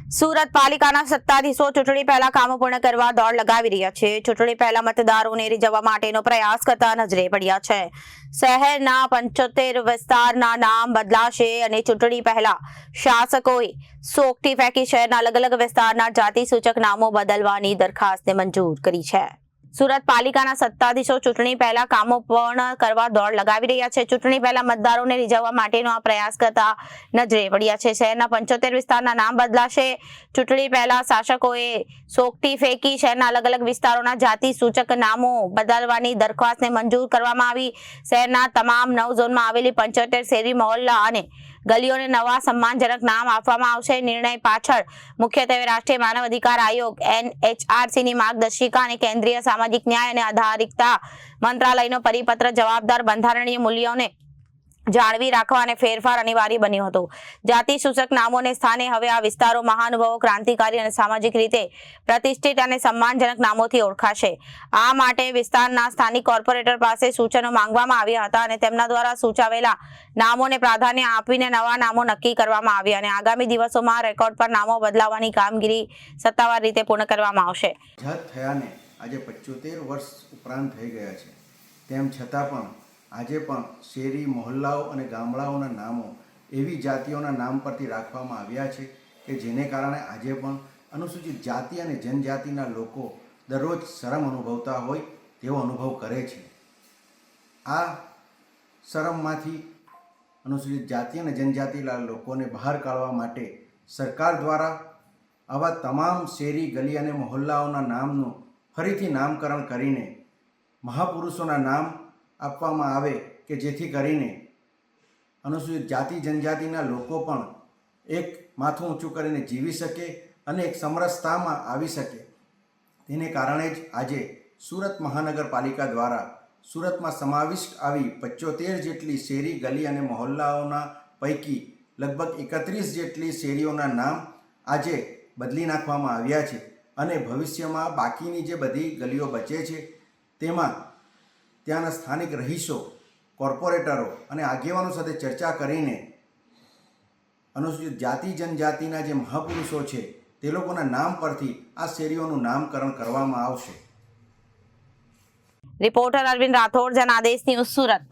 સુરત પાલિકાના સત્તાધીશો ચૂંટણી પહેલા કામો પૂર્ણ કરવા દોડ લગાવી રહ્યા છે. ચૂંટણી પહેલા મતદારોને રીઝવવા માટેનો પ્રયાસ કરતા નજરે પડ્યા છે. શહેરના 75 વિસ્તારના નામ બદલાશે અને ચૂંટણી પહેલા શાસકોએ સોગઠી ફેંકી શહેરના અલગ અલગ વિસ્તારના જાતિ સૂચક નામો બદલવાની દરખાસ્તને મંજૂર કરી છે. સુરત પાલિકાના સત્તાધીશો ચૂંટણી પહેલા કામો પૂર્ણ કરવા દોડ લગાવી રહ્યા છે. ચૂંટણી પહેલા મતદારોને રીઝવવા માટેનો આ પ્રયાસ કરતા નજરે પડ્યા છે. શહેરના 75 વિસ્તારના નામ બદલાશે. ચૂંટણી પહેલા શાસકોએ સોગઠી ફેંકી શહેરના અલગ અલગ વિસ્તારોના જાતિ સૂચક નામો બદલવાની દરખાસ્તને મંજૂર કરવામાં આવી. શહેરના તમામ 9 ઝોનમાં આવેલી 75 શેરી મહોલ્લા અને ગલીઓને નવા સન્માનજનક નામ આપવામાં આવશે. નિર્ણય પાછળ મુખ્યત્વે રાષ્ટ્રીય માનવ અધિકાર આયોગ NHRCની માર્ગદર્શિકા અને કેન્દ્રીય સામાજિક ન્યાય અને અધિકારિતા મંત્રાલયનો પરિપત્ર જવાબદાર બંધારણીય મૂલ્યોને જાળવી રાખવા અને ફેરફાર અનિવાર્ય બન્યો હતો. જાતિ સૂચક નામોને સ્થાને હવે આ વિસ્તારો મહાનુભાવો, ક્રાંતિકારી અને સામાજિક રીતે પ્રતિષ્ઠિત અને સન્માનજનક નામોથી ઓળખાશે. આ માટે વિસ્તારના સ્થાનિક કોર્પોરેટર પાસે સૂચનો માંગવામાં આવ્યા હતા અને તેમના દ્વારા સૂચવેલા નામોને પ્રાધાન્ય આપીને નવા નામો નક્કી કરવામાં આવ્યા અને આગામી દિવસોમાં રેકોર્ડ પર નામો બદલાવવાની કામગીરી સત્તાવાર રીતે પૂર્ણ કરવામાં આવશે. થયાને આજે 75 વર્ષ ઉપરાંત થઈ ગયા છે. તેમ છતાં પણ આજે પણ શેરી, મહોલ્લાઓ અને ગામડાઓના નામો એવી જાતિઓના નામ પરથી રાખવામાં આવ્યા છે કે જેને કારણે આજે પણ અનુસૂચિત જાતિ અને જનજાતિના લોકો દરરોજ શરમ અનુભવતા હોય તેવો અનુભવ કરે છે. આ શરમમાંથી અનુસૂચિત જાતિ અને જનજાતિના લોકોને બહાર કાઢવા માટે સરકાર દ્વારા આવા તમામ શેરી, ગલી અને મહોલ્લાઓના નામનું ફરીથી નામકરણ કરીને મહાપુરુષોના નામ આપવામાં આવે કે જેથી કરીને અનુસૂચિત જાતિ જનજાતિના લોકો પણ એક માથું ઊંચું કરીને જીવી શકે અને એક સમરસતામાં આવી શકે. તેને કારણે જ આજે સુરત મહાનગરપાલિકા દ્વારા સુરતમાં સમાવિષ્ટ આવી 75 જેટલી શેરી, ગલી અને મહોલ્લાઓના પૈકી લગભગ 31 જેટલી શેરીઓના નામ આજે બદલી નાખવામાં આવ્યા છે અને ભવિષ્યમાં બાકીની જે બધી ગલીઓ બચે છે તેમાં ત્યાંના સ્થાનિક રહીશો, કોર્પોરેટરો અને આગેવાનો સાથે ચર્ચા કરીને અનુસૂચિત જાતિ જનજાતિના જે મહાપુરુષો છે તે લોકોના નામ પરથી આ શેરીઓનું નામકરણ કરવામાં આવશે. Reporter Arvind Rathod, Janadesh news, Surat.